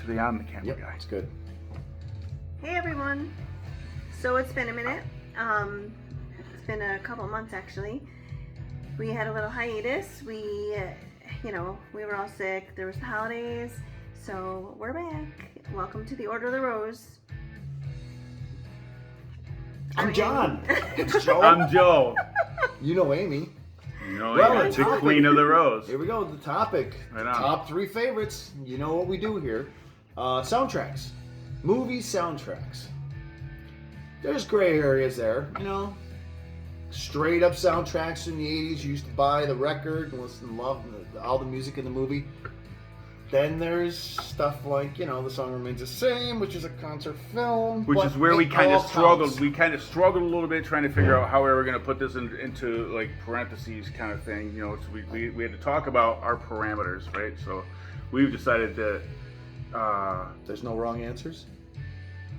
to the on the camera Yep, guy. it's good. Hey everyone. So it's been a minute. It's been a couple months actually. We had a little hiatus. We were all sick. There was the holidays. So we're back. Welcome to the Order of the Rose. I'm John. It's Joe. I'm Joe. You know Amy. You know, Well, well, it's the topic. queen of the rose. Here we go. The topic. Right on. Top 3 favorites. You know what we do here. Soundtracks. Movie soundtracks. There's gray areas there. You know, straight up soundtracks in the 80s. You used to buy the record and listen and love all the music in the movie. Then there's stuff like, The Song Remains the Same, which is a concert film. Which but is where we it kind of all struggled. counts. We kind of struggled a little bit trying to figure out how we were going to put this into like parentheses kind of thing. So we had to talk about our parameters, right? So we've decided that There's no wrong answers?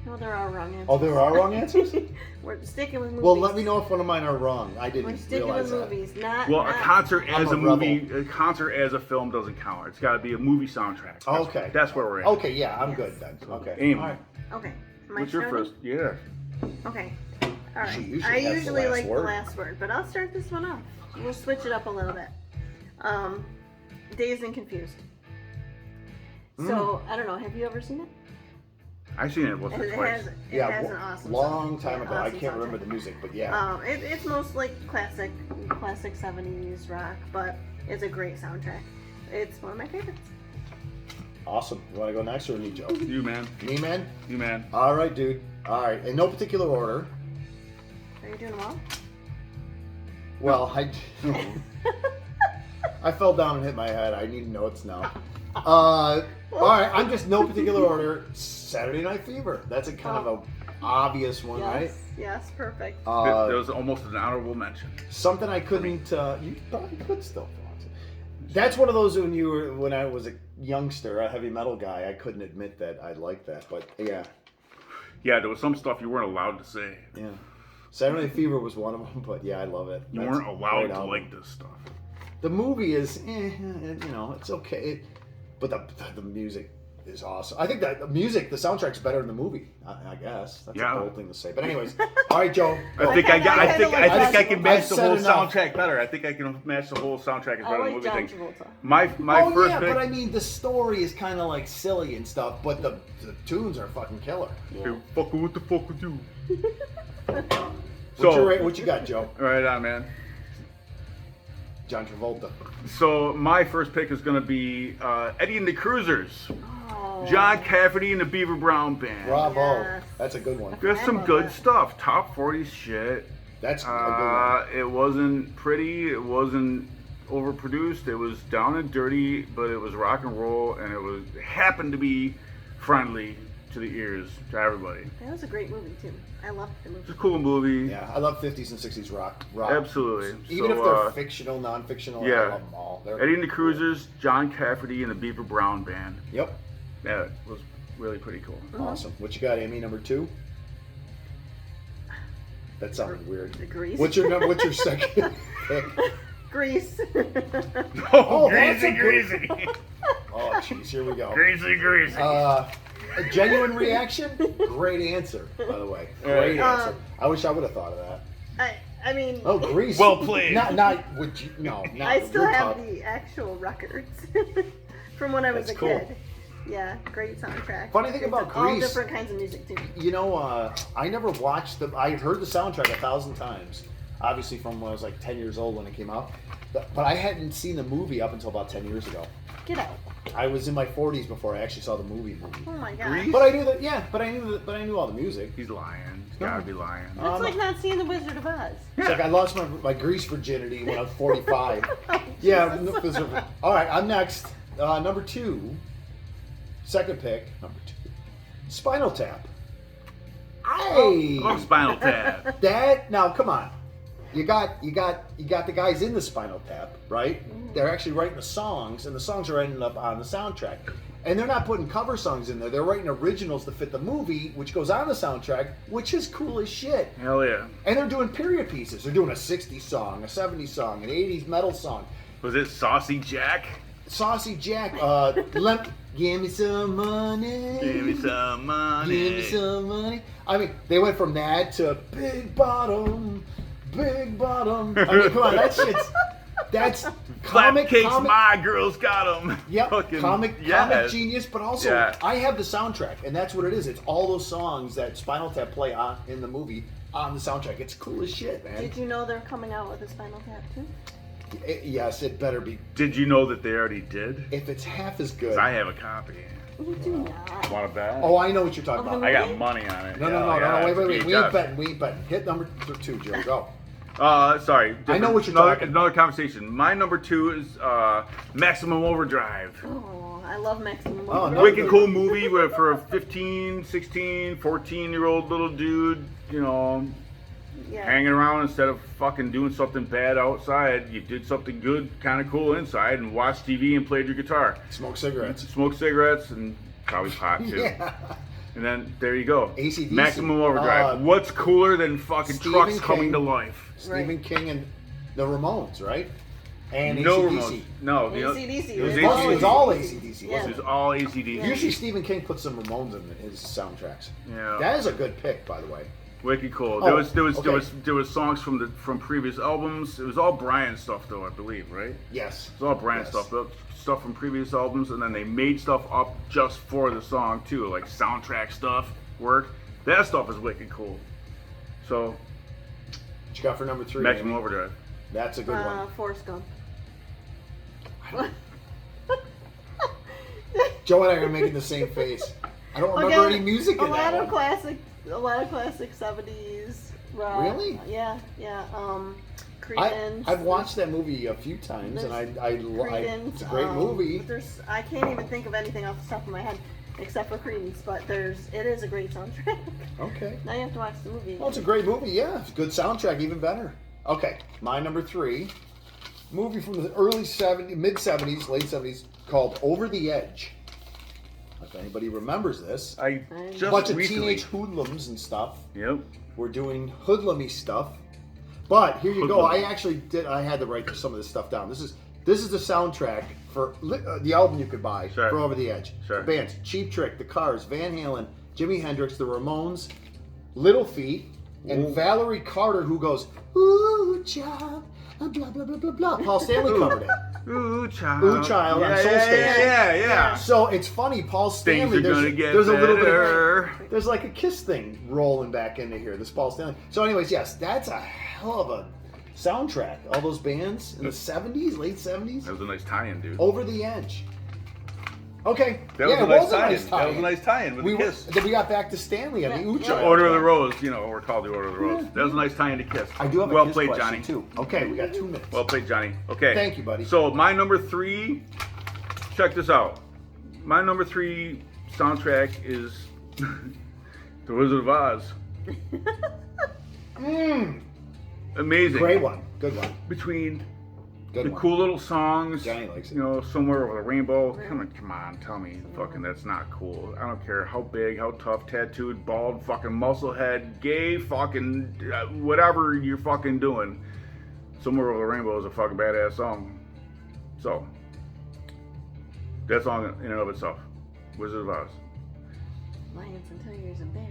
No, there are wrong answers. Oh, there are wrong answers? We're sticking with movies. Well, let me know if one of mine are wrong. I We're didn't sticking realize with that. movies, not. well, a concert I'm as a a movie, a concert as a film doesn't count. It's got to be a movie soundtrack. Okay. That's where we're at. Okay, yeah, I'm Yes. good then. Okay. Amy. All right. Okay. My What's your turn? first? Yeah. Okay. All right. She usually I has the usually last like word. the last word, but I'll start this one off. We'll switch it up a little bit. Dazed and Confused. So, I don't know. Have you ever seen it? I've seen it once or It twice. has Yeah, an awesome long soundtrack. time Yeah, ago. I awesome can't remember soundtrack. the music, but yeah. It's most like classic 70s rock, but it's a great soundtrack. It's one of my favorites. Awesome. You want to go next or me, Joe? You man. Me, man? You man. All right, dude. All right. In no particular order. Are you doing well? Well, I fell down and hit my head. I need notes now. All right. I'm just no particular order. Saturday Night Fever. That's a kind of a obvious one, right? Yes, perfect. That was almost an honorable mention. Something I couldn't. You probably could still pronounce it. That's one of those when I was a youngster, a heavy metal guy. I couldn't admit that I liked that, but yeah, Yeah, there was some stuff you weren't allowed to say. yeah. Saturday Night Fever was one of them, but yeah, I love it. You That's weren't a allowed great to album. like this stuff. The movie is, it's okay, but the music is awesome. I think that the soundtrack's better than the movie. I guess that's Yeah. a bold thing to say, but anyways, all right, Joe. Go. I think I can match I've the said whole enough. soundtrack better. I think I can match the whole soundtrack as I better than like the movie John thing. Travolta. My Oh first yeah, pick. but I mean the story is kind of like silly and stuff, but the tunes are fucking killer. Hey, fucking what the fuck with you? What you got, Joe? Right on, man. John Travolta. So my first pick is gonna be Eddie and the Cruisers, Oh. John Cafferty and the Beaver Brown Band. Bravo. Yes. That's a good one. There's I some love good that. stuff. Top 40 shit. That's a good one. It wasn't pretty. It wasn't overproduced. It was down and dirty, but it was rock and roll, and it happened to be friendly to the ears to everybody. That was a great movie too. I loved the movie. It's a cool movie. Yeah, I love 50s and 60s rock. Absolutely. Even So, if they're fictional, non-fictional, yeah. I love them all. They're Eddie and the Cruisers, John Cafferty, and the Beaver Brown Band. Yep. That was really pretty cool. Awesome. What you got, Amy? Number 2? That sounded weird. The Grease. What's your second pick? Grease. Oh, that's greasy, a good- greasy. Oh, jeez, here we go. Greasy, greasy. A genuine reaction? Great answer, by the way. Great answer. I wish I would have thought of that. I mean, Oh, Grease. Well played. Not would you? No, not. I still your have top. the actual records from when I was That's a cool. kid. Yeah, great soundtrack. Funny thing about all Grease- different kinds of music too. I never watched I heard the soundtrack 1,000 times. Obviously, from when I was like 10 years old when it came out, but I hadn't seen the movie up until about 10 years ago. Get out. I was in my 40s before I actually saw the movie. Oh my god. Grease? But I knew that. Yeah, but I knew all the music. He's lying. He's gotta be lying. It's like not seeing The Wizard of Oz. It's like I lost my Grease virginity when I was 45. Yeah. All right, I'm next. Number 2. Second pick. Number 2. Spinal Tap. Hey. Oh, Spinal Tap. That now, come on. You got the guys in the Spinal Tap, right? They're actually writing the songs, and the songs are ending up on the soundtrack. And they're not putting cover songs in there. They're writing originals to fit the movie, which goes on the soundtrack, which is cool as shit. Hell yeah. And they're doing period pieces. They're doing a 60s song, a 70s song, an 80s metal song. Was it Saucy Jack? Saucy Jack, Give me some money. Give me some money. Give me some money. I mean, they went from that to big bottom, big bottom. I mean, come on, that's comic. Flapcakes, my girls got them. Yep, Fucking, comic genius, but also Yeah. I have the soundtrack, and that's what it is. It's all those songs that Spinal Tap play on in the movie on the soundtrack. It's cool as shit, man. Did you know they're coming out with a Spinal Tap too? Yes, it better be. Did you know that they already did? If it's half as good. I have a copy. You do not. Want to bet? Oh, I know what you're talking Of about. the I got movie? money on it. No, Yeah, wait. it's We ain't VHS. betting. We ain't betting. Hit number 2, Joe. Go. Sorry. I know what you're another, talking Another conversation. My number 2 is Maximum Overdrive. Oh, I love Maximum Oh, Overdrive. no. Wicked cool movie where for a 15, 16, 14-year-old little dude, you know, Yeah. hanging around instead of fucking doing something bad outside. You did something good, kind of cool inside, and watched TV and played your guitar. Smoke cigarettes. Smoked cigarettes and probably pot too. Yeah. And then there you go. AC/DC. Maximum Overdrive. What's cooler than fucking Stephen trucks King. coming to life? Stephen Right. King and the Ramones, right? And No AC/DC. remote. No. AC/DC. It was It was AC/DC. all AC/DC, Yeah. It wasn't was all ACDC. Yeah. Usually Stephen King puts some Ramones in his soundtracks. Yeah. That is a good pick, by the way. Wicked cool. Oh, There was songs from previous albums. It was all Brian stuff though, I believe, right? Yes. It's all Brian Yes. stuff. Stuff from previous albums, and then they made stuff up just for the song too, like soundtrack stuff. Work. That stuff is wicked cool. So What you got for number 3? Maximum Amy? Overdrive. That's a good one. Forrest Gump. Joe and I are making the same face. I don't remember Again, any music in a lot that of one. a lot of classic 70s rock. Really? Yeah. Creedence. I've watched that movie a few times, and Creedence, it's a great movie. I can't even think of anything off the top of my head except for Creedence, but it is a great soundtrack. Okay. Now you have to watch the movie. Well, it's a great movie, yeah. It's a good soundtrack, even better. Okay, my number 3, movie from the early 70s, mid-70s, late 70s, called Over the Edge. If anybody remembers this, I A just bunch of recently. teenage hoodlums and stuff Yep. were doing hoodlumy stuff. But here you go. Hoodlum. I had to write some of this stuff down. This is the soundtrack for the album you could buy Sure. for Over the Edge. Sure. The bands: Cheap Trick, The Cars, Van Halen, Jimi Hendrix, The Ramones, Little Feat, and Ooh. Valerie Carter, who goes, "Ooh, child," blah blah blah blah blah. Paul Stanley covered it. Ooh, child. Ooh, child on Soul Station. Yeah. So it's funny, Paul Things Stanley. are gonna get there's a little bit better. of there's like a Kiss thing rolling back into here. This Paul Stanley. So, anyways, yes, that's a hell of a soundtrack. All those bands in the '70s, late '70s. That was a nice tie-in, dude. Over the Edge. Okay, That yeah, was it a was nice a tie-in. nice tie-in. That was a nice tie-in with We the Kiss. then we got back to Stanley and the Ooh Yeah. Child. Order of the Rose, we're called the Order of the Rose. That was a nice tie-in to Kiss. I do have a well Kiss played, question Johnny. too. Okay, we got 2 minutes. Well played, Johnny. Okay. Thank you, buddy. So my number 3, check this out. My number 3 soundtrack is The Wizard of Oz. Amazing. Great one. Good one. Between Good the one. cool little songs, Johnny likes it. Somewhere over the rainbow. Come on, tell me, fucking that's not cool. I don't care how big, how tough, tattooed, bald, fucking muscle head, gay, fucking whatever you're fucking doing. Somewhere over the rainbow is a fucking badass song. So that song in and of itself, Wizard of Oz. Lions and Tigers and Bears.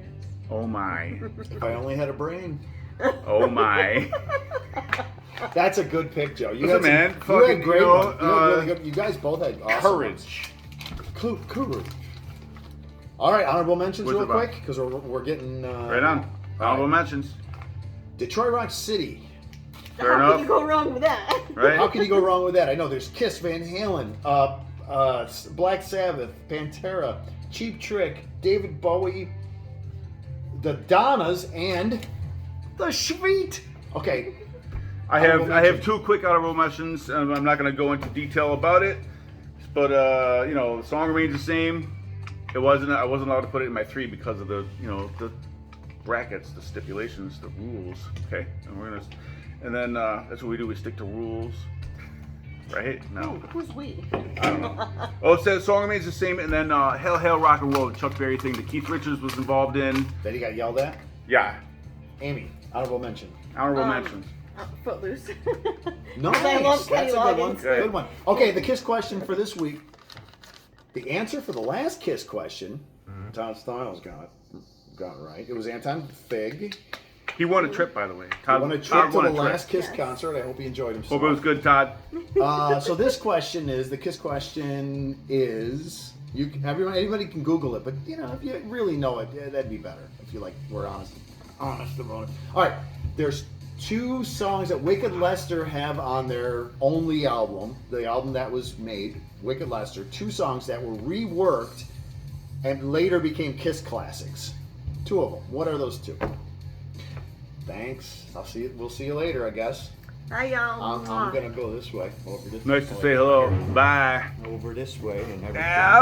Oh my, If I only had a brain. oh my. That's a good pick, Joe. You Listen, man, you fucking, had great you know, ones. You had really good. You guys both had awesome Courage. ones. Courage. All right, honorable mentions What's real it about? quick because we're getting Right on. Honorable mentions. Detroit Rock City. Fair How enough. can you go wrong with that? Right? How can you go wrong with that? I know there's Kiss, Van Halen, Black Sabbath, Pantera, Cheap Trick, David Bowie, the Donnas, and the Schweet. Okay. I Honorable have mention. 2 quick honorable mentions. I'm not going to go into detail about it, but the song remains the same. I wasn't allowed to put it in my 3 because of the the brackets, the stipulations, the rules. Okay, and then that's what we do. We stick to rules, right? No, Who's we? I don't know. Oh, it says song remains the same, and then Hell Hail Rock and Roll, the Chuck Berry thing that Keith Richards was involved in. Then he got yelled at. Yeah, Amy, honorable mention. honorable mentions. Footloose. Nice. I love Kenny That's a good one. Loggins. Good one. Okay, the Kiss question for this week. The answer for the last Kiss question, Todd Styles got right. It was Anton Fig. He won a trip, by the way. He Todd won a trip Todd to won the a trip. last Kiss Yes. concert. I hope he enjoyed himself. Hope it was good, Todd. So this question is the Kiss question is anybody can Google it, but you know if you really know it, yeah, that'd be better if you like. We're honest about it. All right, there's 2 songs that Wicked Lester have on their only album, the album that was made, Wicked Lester. 2 songs that were reworked and later became Kiss classics. 2 of them. What are those 2? Thanks. We'll see you later, I guess. Bye, y'all. I'm gonna go this way. Over this Nice to way. say hello. Bye. Over this way and everything. Ow.